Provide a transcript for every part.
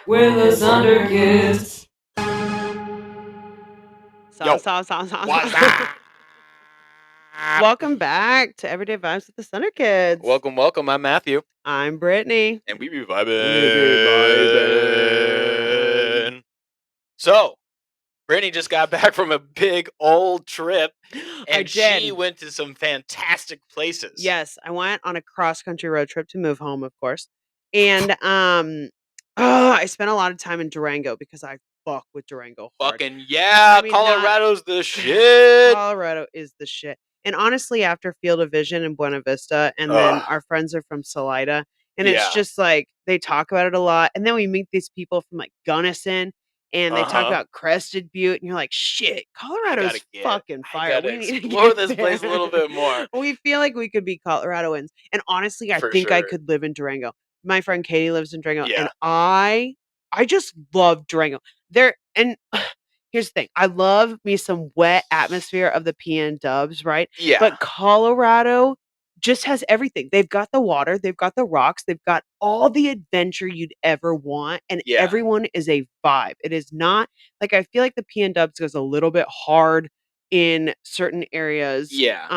We're the Thunder Kids. Yo, Song. what's up? Welcome back to Everyday Vibes with the Thunder Kids. Welcome. I'm Matthew, I'm Brittany. and we be vibing. So, Brittany just got back from a big old trip, and she went to some fantastic places. Yes, I went on a cross-country road trip to move home, of course. And I spent a lot of time in Durango because I fuck with Durango hard. Fucking yeah, I mean, Colorado's the shit. Colorado is the shit. And honestly, after Field of Vision in Buena Vista, and then our friends are from Salida, and it's just like they talk about it a lot. And then we meet these people from like Gunnison, and they talk about Crested Butte, and you're like, shit, Colorado's fucking fire. We need to explore this place a little bit more. We feel like we could be Coloradoans. And honestly, I For think I sure. could live in Durango. My friend Katie lives in Durango, Yeah. and I just love Durango. Here's the thing. I love me some wet atmosphere of the PNWs, right? Yeah. But Colorado just has everything. They've got the water, they've got the rocks, they've got all the adventure you'd ever want, and everyone is a vibe. It is not like I feel like the PNWs goes a little bit hard in certain areas. Yeah.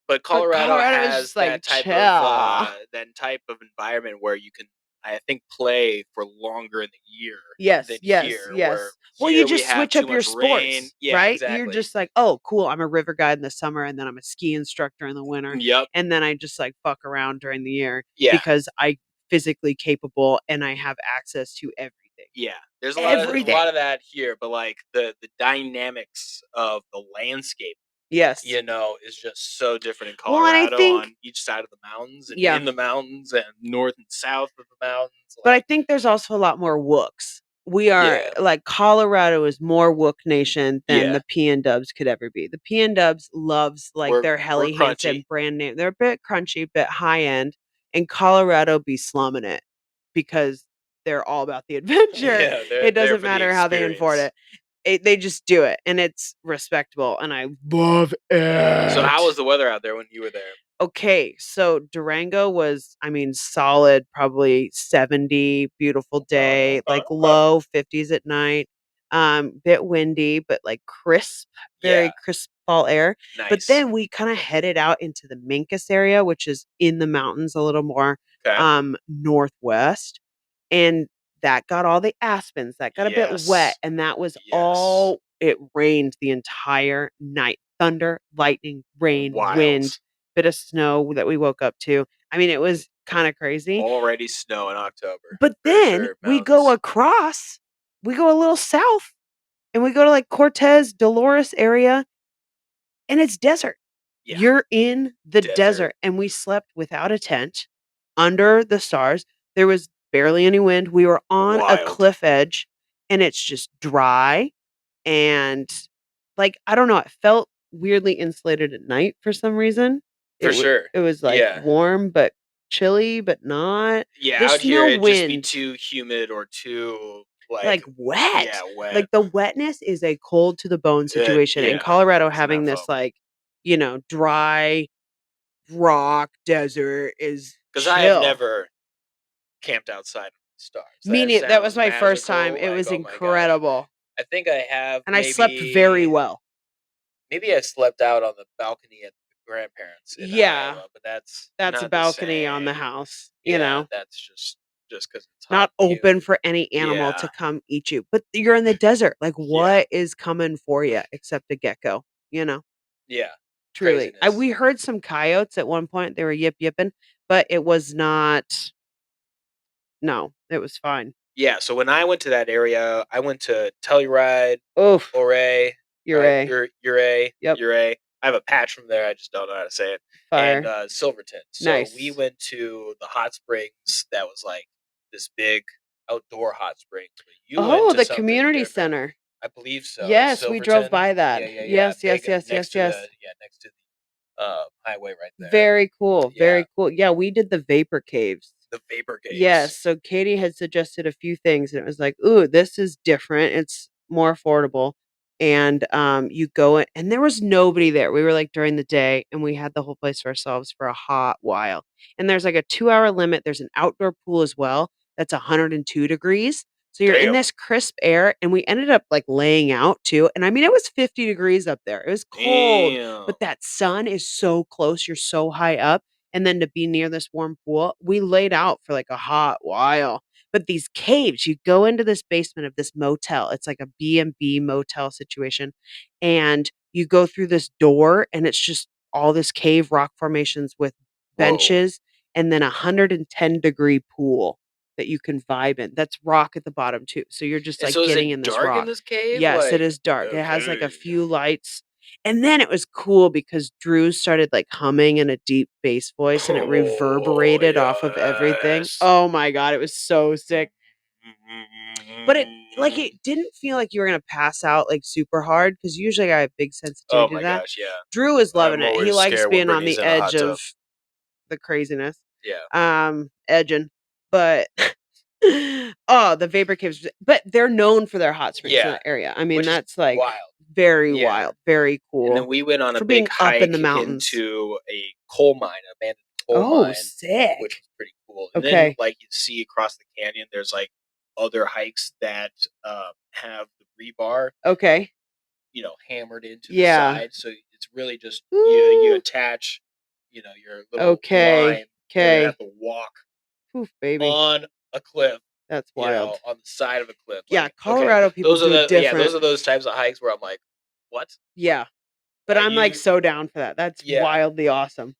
But Colorado has is like that type of environment where you can, I think, play for longer in the year. Yes. Than here, where Well, here you we just have switch too up your much rain. sports, Yeah, right? exactly. You're just like, oh, cool. I'm a river guide in the summer, and then I'm a ski instructor in the winter. Yep. And then I just like fuck around during the year Yeah. because I'm physically capable and I have access to everything. Yeah, there's a lot of that here, but like the dynamics of the landscape, Yes, is just so different in Well, and I Colorado think- on each side of the mountains and Yeah. in the mountains and north and south of the mountains. But I think there's also a lot more Wooks. We are like Colorado is more Wook Nation than the PNWs could ever be. The PNWs loves like their Helly Hansen crunchy. brand name. They're a bit crunchy, bit high end, and Colorado be slumming it because they're all about the adventure. Yeah, It doesn't matter how they afford it. They just do it, and it's respectable, and I love it. So how was the weather out there when you were there? Okay, so Durango was, I mean, solid, probably 70, beautiful day, like low 50s at night. Bit windy, but like crisp, very crisp fall air. Nice. But then we kind of headed out into the Minkus area, which is in the mountains a little more northwest. And that got all the aspens. That got a bit wet, and that was all it rained the entire night. Thunder, lightning, rain, wind, bit of snow that we woke up to. I mean, it was kind of crazy. Already snow in October. But then we go across, we go a little south, and we go to like Cortez, Dolores area, and it's desert. Yeah. You're in the desert, and we slept without a tent under the stars. There was barely any wind. We were on a cliff edge, and it's just dry, and like I don't know, it felt weirdly insulated at night for some reason. For sure. It was like warm but chilly, but not. Yeah, There's out here no it'd just be wind. too humid or too Like wet. Yeah, wet. Like the wetness is a cold to the bone situation. In Colorado, having this like, dry rock desert is because I have never camped outside of the stars. That was my first time. It was incredible. I think I have, and I slept very well. Maybe I slept out on the balcony at the grandparents in Iowa, but that's a not balcony the on the same. house. That's just because it's not hot open for any animal to come eat you. But you're in the desert. Like, what is coming for you except a gecko? Yeah, Truly. craziness. We heard some coyotes at one point. They were yipping, but it was not. No, it was fine. Yeah, so when I went to that area, I went to Telluride, Oof, Ouray, Ouray. Ouray, Yep. Ouray. I have a patch from there. I just don't know how to say it. Fire. And Silverton. So Nice. we went to the hot springs. That was like this big outdoor hot spring. But you went to the something community different. center. I believe so. Yes, we drove Silverton. by that. Yeah. Yes. Next to the highway right there. Very cool. Very cool. Yeah, we did the vapor caves. The vapor caves. Yes. So Katie had suggested a few things, and it was like, ooh, this is different. It's more affordable. And you go in, and there was nobody there. We were like during the day, and we had the whole place to ourselves for a hot while. And there's like a 2-hour limit. There's an outdoor pool as well. that's 102 degrees. So you're in this crisp air, and we ended up like laying out too. And I mean, it was 50 degrees up there. It was cold, but that sun is so close. You're so high up. And then to be near this warm pool, we laid out for like a hot while. But these caves, you go into this basement of this motel. It's like a B&B motel situation. And you go through this door, and it's just all this cave rock formations with benches and then a 110-degree pool that you can vibe in. That's rock at the bottom too. So you're just like getting in this dark rock. in this cave? Yes, it is dark. It has like a few lights. And then it was cool because Drew started like humming in a deep bass voice, and it reverberated off of everything. Oh my God, it was so sick. But it didn't feel like you were gonna pass out like super hard, because usually I have big sensitivity to that. Gosh, yeah. Drew is loving it. He always likes scared when being on Brittany's the in a hot edge tub. of the craziness. Yeah. Edging. But oh, the vapor caves. But they're known for their hot springs in that area. I mean, Which is that's like wild. very Yeah. wild, very cool. And then we went on a For being big up hike in the mountains. into a coal mine, abandoned coal Oh, mine, sick. which was pretty cool. And then, Okay. like, you see across the canyon, there's like other hikes that have the rebar, Okay. you know, hammered into Yeah. the side. So it's really just you attach, you know, your little line. Okay. You have to walk Oof, baby. on a cliff. That's You wild. know, on the side of a cliff. Yeah, Like, Colorado people those are do it different. those are those types of hikes where I'm like, what? Yeah. But I'm like You so down for that. That's Yeah. wildly awesome.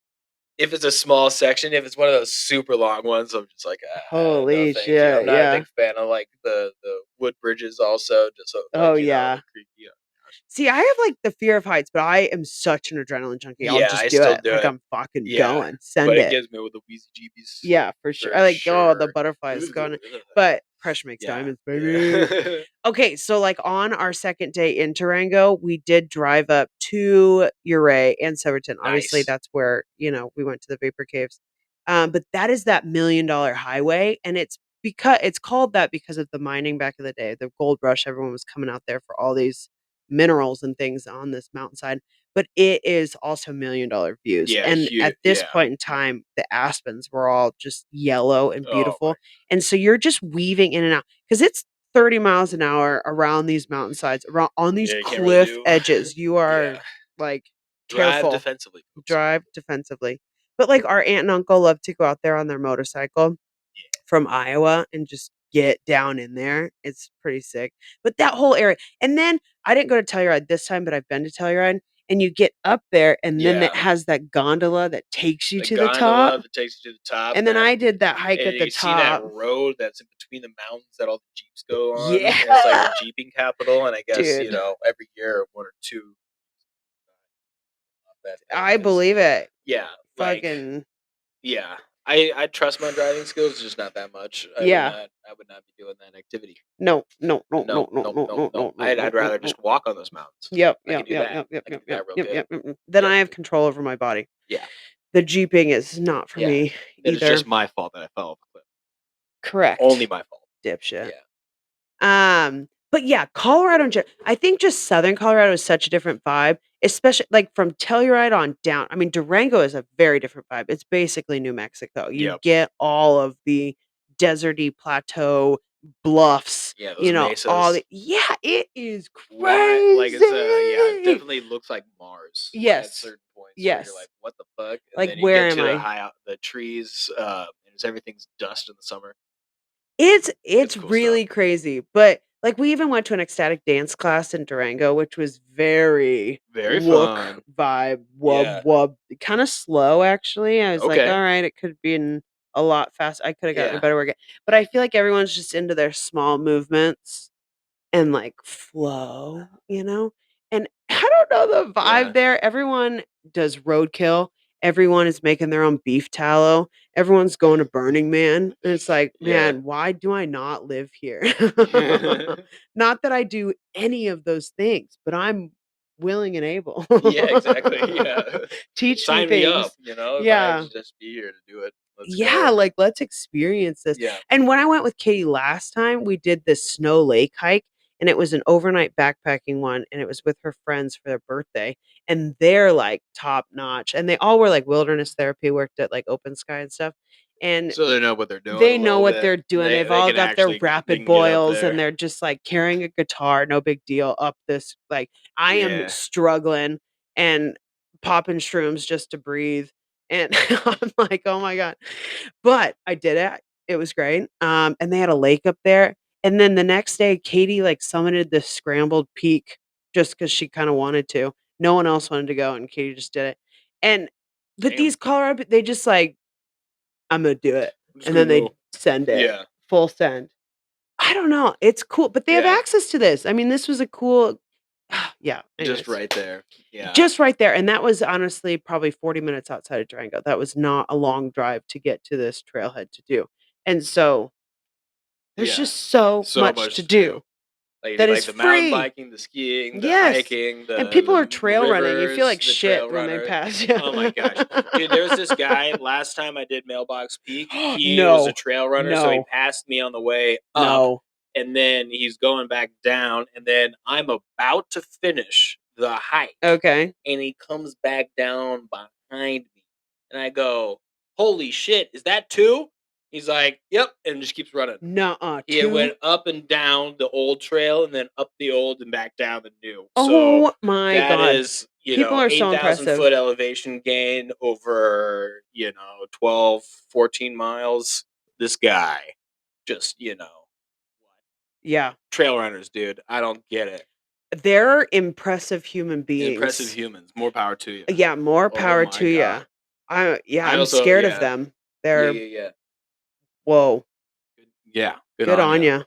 If it's a small section, if it's one of those super long ones, I'm just like, no, Holy thank you. shit, I'm not a yeah. big fan of like the wood bridges also, just so Oh, like, you know, yeah. creepy. Gosh. See, I have like the fear of heights, but I am such an adrenaline junkie. I'll Yeah, just I do still it. do Like it. I'm fucking Yeah, going. Send but it it. gives me with the wheezy jeebies. Yeah, for sure. I like, oh, the butterflies going. But pressure makes Yeah. diamonds, baby. Okay, so like on our second day in Durango, we did drive up to Ouray and Silverton. Obviously, Nice. that's where, you know, we went to the Vapor Caves. But that is that $1 million highway, and it's called that because of the mining back in the day, the gold rush. Everyone was coming out there for all these minerals and things on this mountainside. But it is also $1 million views. Yeah, And huge. at this Yeah. point in time, the aspens were all just yellow and Oh, beautiful. my. And so you're just weaving in and out because it's 30 miles an hour around these mountainsides, around on these Yeah, you can't really cliff do. edges. You are Yeah. like Drive careful. defensively. folks. Drive defensively. But like our aunt and uncle love to go out there on their motorcycle from Iowa and just get down in there. It's pretty sick. But that whole area. And then I didn't go to Telluride this time, but I've been to Telluride. And you get up there, and then it Yeah. has that gondola that takes you The to the gondola top. that takes you to the top. And then I did that hike and at the you see that top. road that's in between the mountains that all the jeeps go on. Yeah. And it's like the jeeping capital. And I guess, you Dude. know, every year one or two. I believe it. Yeah. Like, Fucking yeah. I trust my driving skills, just not that much. Yeah. I would not be doing that activity. No. I'd rather just walk on those mountains. Yep. I can do that. I can do that real good. Then Yep. I have control over my body. Yeah. The jeeping is not for me It is either. just my fault that I fell off the cliff. Correct. Only my fault. Dipshit. Yeah. But yeah, Colorado in general, I think just Southern Colorado is such a different vibe, especially like from Telluride on down. I mean, Durango is a very different vibe. It's basically New Mexico. You Yep. get all of the deserty plateau bluffs. Yeah, those you know, mesas. all the it is crazy. Like it's it definitely looks like Mars. Yes. At certain points. Yes. Where you're like, what the fuck? And Like, then you where get am to I? the high out the trees, and everything's dust in the summer. It's cool really stuff. crazy. But like we even went to an ecstatic dance class in Durango, which was very look fun. vibe, Yeah. wub, kind of slow actually. I was like, Okay. all right, it could have been a lot fast. I could have gotten a Yeah. better workout. But I feel like everyone's just into their small movements and like flow, you know? And I don't know the vibe Yeah. there. Everyone does roadkill. Everyone is making their own beef tallow. Everyone's going to Burning Man. And it's like, Yeah. man, why do I not live here? Not that I do any of those things, but I'm willing and able. Yeah, exactly. Yeah. Teach Sign me me things. up, you know? If I Yeah. have to just be here to do it. Let's Yeah, go. like let's experience this. Yeah. And when I went with Katie last time, we did this Snow Lake hike, and it was an overnight backpacking one, and it was with her friends for their birthday, and they're like top notch, and they all were like wilderness therapy, worked at like Open Sky and stuff. And so they know what they're doing. They know what they're doing. They've all got their rapid boils and they're just like carrying a guitar, no big deal, up this. Like I am struggling and popping shrooms just to breathe. And I'm like, oh my God. But I did it. It was great. And they had a lake up there. And then the next day, Katie like summited this scrambled peak just because she kind of wanted to. No one else wanted to go, and Katie just did it. And but these Colorado, they just like, I'm gonna do it. And then they send it. Yeah. Full send. I don't know. It's cool, but they have access to this. I mean, this was a cool yeah. Anyways. Just right there. Yeah. Just right there. And that was honestly probably 40 minutes outside of Durango. That was not a long drive to get to this trailhead to do. And so there's just so much to do. Like, that like is the free. Mountain biking, the skiing, the hiking, and people are trail rivers, running. You feel like shit when they pass you. Oh my gosh. Dude, there was this guy last time I did Mailbox Peak. He was a trail runner, so he passed me on the way up. And then he's going back down, and then I'm about to finish the hike. Okay. And he comes back down behind me. And I go, holy shit, is that two? He's like, yep, and just keeps running. Nuh-uh. He went up and down the old trail, and then up the old and back down the new. Oh my God. That is, People are so 8,000 impressive. foot elevation gain over, 12, 14 miles. This guy, just, Yeah. trail runners, dude. I don't get it. They're impressive human beings. Impressive humans. More power to you. Yeah, more power to you. I'm also- scared yeah. of them. They're Yeah. whoa. Yeah. Good on ya.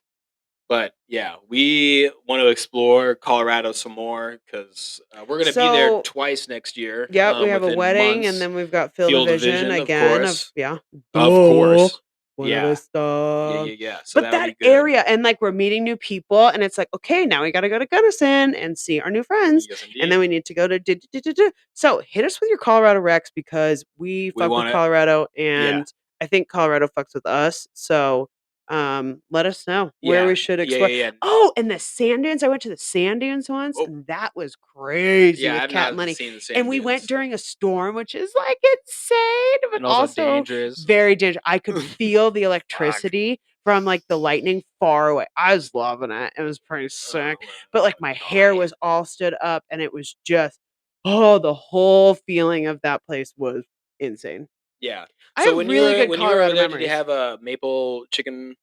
But yeah, we want to explore Colorado some more because we're going to be there twice next year. Yeah, we have a within wedding, months. and then we've got Field of Vision of again. course. Of course. Yeah. So but that area, and like we're meeting new people, and it's like, okay, now we got to go to Gunnison and see our new friends, and then we need to go to. So hit us with your Colorado Rex because we fuck with Colorado, and I think Colorado fucks with us. So let us know where we should explore. Oh, and the sand dunes. I went to the sand dunes once, and that was crazy with Cat and Lenny. And we went during a storm, which is like insane, but and also dangerous. Very dangerous. I could feel the electricity from like the lightning far away. I was loving it. It was pretty sick. But like my hair was all stood up, and it was just the whole feeling of that place was insane. Yeah. I have really good Colorado memories. Did you have a maple chicken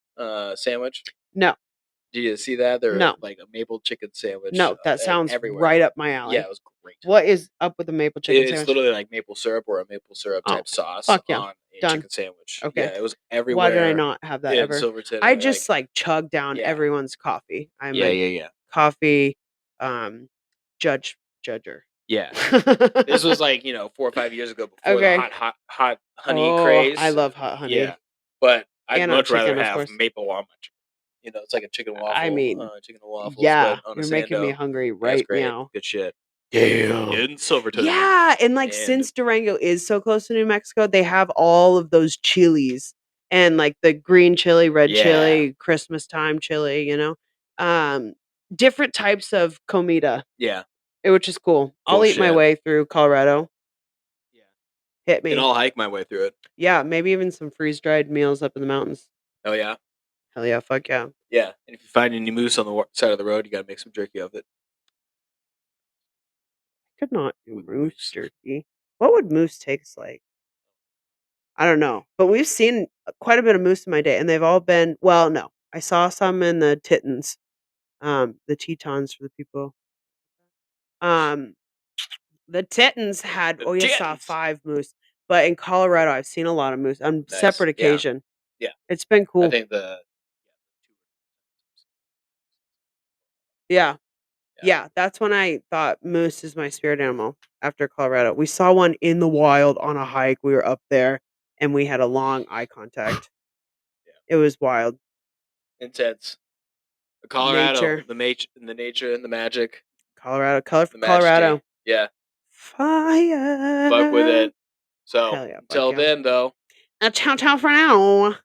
sandwich? No. Did you see that? There No. like a maple chicken sandwich. No, that sounds right up my alley. Yeah, it was great. What is up with the maple chicken sandwich? It's literally like maple syrup or a maple syrup type sauce on a chicken sandwich. Okay. Yeah, it was everywhere. Why did I not have that ever? Silverton, I just like chug down everyone's coffee. I'm coffee judger. Yeah. This was like, 4 or 5 years ago before the hot honey craze. I love hot honey. Yeah. But I'd And much rather chicken, of have course. maple on my chicken. It's like a chicken waffle. I mean, chicken and waffles. yeah, but on you're a making me hungry right now. Good shit. Damn. In Silverton. Yeah, and like since Durango is so close to New Mexico, they have all of those chilies and like the green chili, red chili, Christmas time chili, different types of comida. Yeah. Which is cool. I'll eat my way through Colorado. Yeah. Hit me. And I'll hike my way through it. Yeah, maybe even some freeze-dried meals up in the mountains. Oh yeah. Hell yeah, fuck yeah. Yeah, and if you find any moose on the side of the road, you gotta make some jerky of it. Could not do moose jerky. What would moose taste like? I don't know. But we've seen quite a bit of moose in my day, and they've all been no. I saw some in the Titans. The Tetons for the people. The Titans had saw 5 moose. But in Colorado I've seen a lot of moose on separate occasion. Yeah. It's been cool. I think Yeah, that's when I thought moose is my spirit animal after Colorado. We saw one in the wild on a hike. We were up there and we had a long eye contact. It was wild. Intense. Colorado, the nature and the magic. Colorado, colorful Colorado. Yeah. Fire. Fuck with it. So Hell yeah, until then though. Ciao for now.